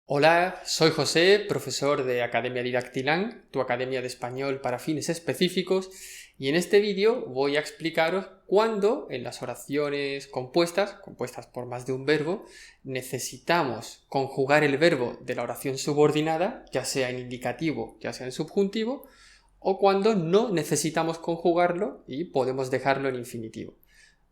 Hola, soy José, profesor de Academia Didactilán, tu academia de español para fines específicos, y en este vídeo voy a explicaros cuándo en las oraciones compuestas por más de un verbo, necesitamos conjugar el verbo de la oración subordinada, ya sea en indicativo, ya sea en subjuntivo, o cuando no necesitamos conjugarlo y podemos dejarlo en infinitivo.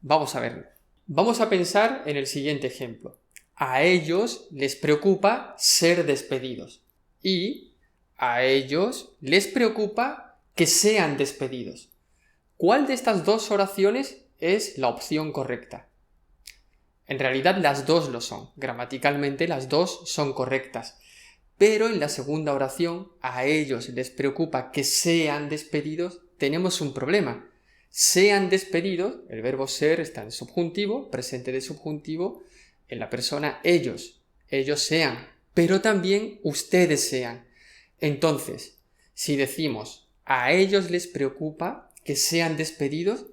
Vamos a verlo. Vamos a pensar en el siguiente ejemplo. A ellos les preocupa ser despedidos y a ellos les preocupa que sean despedidos. ¿Cuál de estas dos oraciones es la opción correcta? En realidad las dos lo son. Gramaticalmente las dos son correctas. Pero en la segunda oración, a ellos les preocupa que sean despedidos, tenemos un problema. Sean despedidos, el verbo ser está en subjuntivo, presente de subjuntivo, en la persona ellos sean, pero también ustedes sean. Entonces, si decimos a ellos les preocupa que sean despedidos,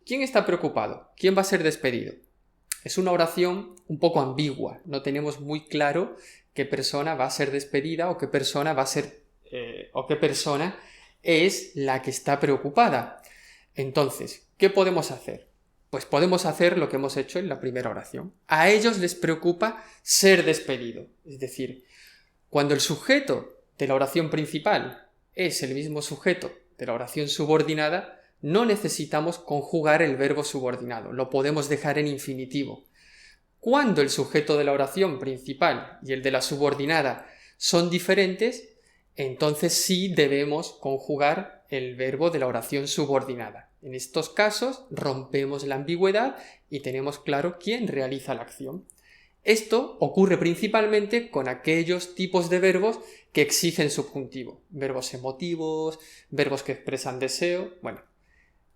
¿quién está preocupado? ¿Quién va a ser despedido? Es una oración un poco ambigua, no tenemos muy claro qué persona va a ser despedida o qué persona es la que está preocupada. Entonces, ¿qué podemos hacer? Pues podemos hacer lo que hemos hecho en la primera oración. A ellos les preocupa ser despedido. Es decir, cuando el sujeto de la oración principal es el mismo sujeto de la oración subordinada, no necesitamos conjugar el verbo subordinado, lo podemos dejar en infinitivo. Cuando el sujeto de la oración principal y el de la subordinada son diferentes, entonces sí debemos conjugar el verbo de la oración subordinada. En estos casos rompemos la ambigüedad y tenemos claro quién realiza la acción. Esto ocurre principalmente con aquellos tipos de verbos que exigen subjuntivo. Verbos emotivos, verbos que expresan deseo. Bueno,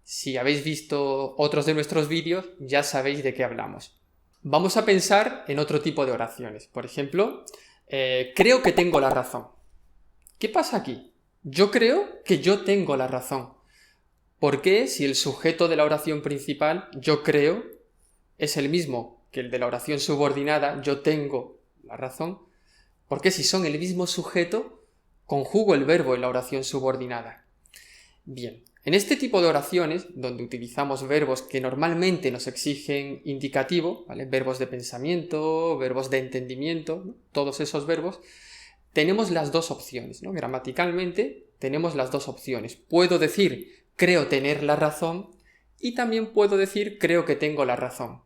si habéis visto otros de nuestros vídeos ya sabéis de qué hablamos. Vamos a pensar en otro tipo de oraciones. Por ejemplo, creo que tengo la razón. ¿Qué pasa aquí? Yo creo que yo tengo la razón. ¿Por qué si el sujeto de la oración principal, yo creo, es el mismo que el de la oración subordinada, yo tengo la razón? ¿Por qué si son el mismo sujeto, conjugo el verbo en la oración subordinada? Bien, en este tipo de oraciones, donde utilizamos verbos que normalmente nos exigen indicativo, ¿vale? Verbos de pensamiento, verbos de entendimiento, ¿no? Todos esos verbos, tenemos las dos opciones, ¿no? Gramaticalmente tenemos las dos opciones. Puedo decir creo tener la razón y también puedo decir creo que tengo la razón.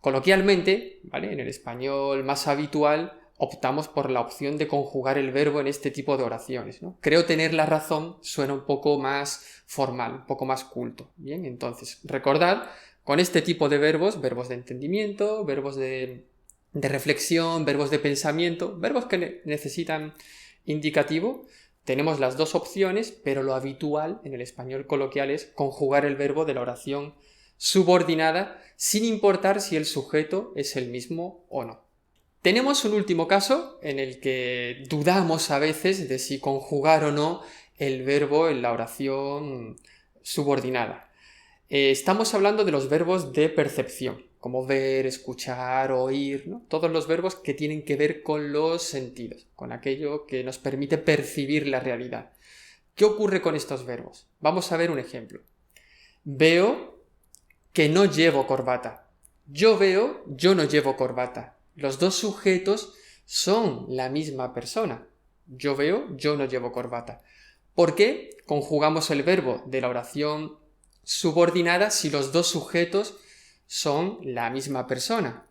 Coloquialmente, ¿vale? En el español más habitual, optamos por la opción de conjugar el verbo en este tipo de oraciones, ¿no? Creo tener la razón suena un poco más formal, un poco más culto. Bien, entonces, recordad, con este tipo de verbos, verbos de entendimiento, verbos de reflexión, verbos de pensamiento, verbos que necesitan indicativo, tenemos las dos opciones, pero lo habitual en el español coloquial es conjugar el verbo de la oración subordinada sin importar si el sujeto es el mismo o no. Tenemos un último caso en el que dudamos a veces de si conjugar o no el verbo en la oración subordinada. Estamos hablando de los verbos de percepción, como ver, escuchar, oír, ¿no? Todos los verbos que tienen que ver con los sentidos, con aquello que nos permite percibir la realidad. ¿Qué ocurre con estos verbos? Vamos a ver un ejemplo. Veo que no llevo corbata. Yo veo, yo no llevo corbata. Los dos sujetos son la misma persona. Yo veo, yo no llevo corbata. ¿Por qué conjugamos el verbo de la oración subordinada si los dos sujetos son la misma persona?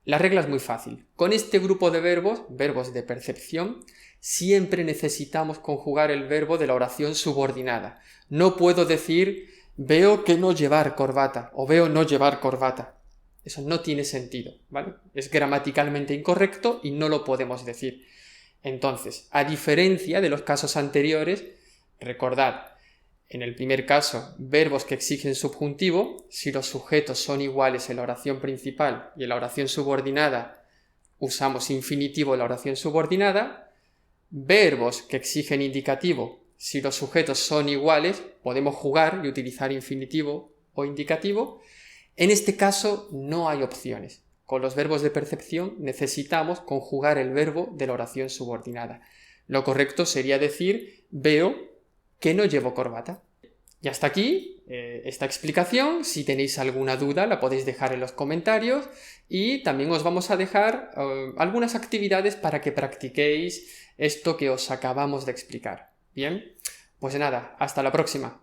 La regla es muy fácil. Con este grupo de verbos, verbos de percepción, siempre necesitamos conjugar el verbo de la oración subordinada. No puedo decir veo que no llevar corbata o veo no llevar corbata. Eso no tiene sentido, ¿vale? Es gramaticalmente incorrecto y no lo podemos decir. Entonces, a diferencia de los casos anteriores, recordad, en el primer caso, verbos que exigen subjuntivo, si los sujetos son iguales en la oración principal y en la oración subordinada usamos infinitivo en la oración subordinada. Verbos que exigen indicativo, si los sujetos son iguales, podemos jugar y utilizar infinitivo o indicativo. En este caso no hay opciones. Con los verbos de percepción necesitamos conjugar el verbo de la oración subordinada. Lo correcto sería decir veo que no llevo corbata. Y hasta aquí esta explicación. Si tenéis alguna duda la podéis dejar en los comentarios y también os vamos a dejar algunas actividades para que practiquéis esto que os acabamos de explicar. Bien, pues nada, hasta la próxima.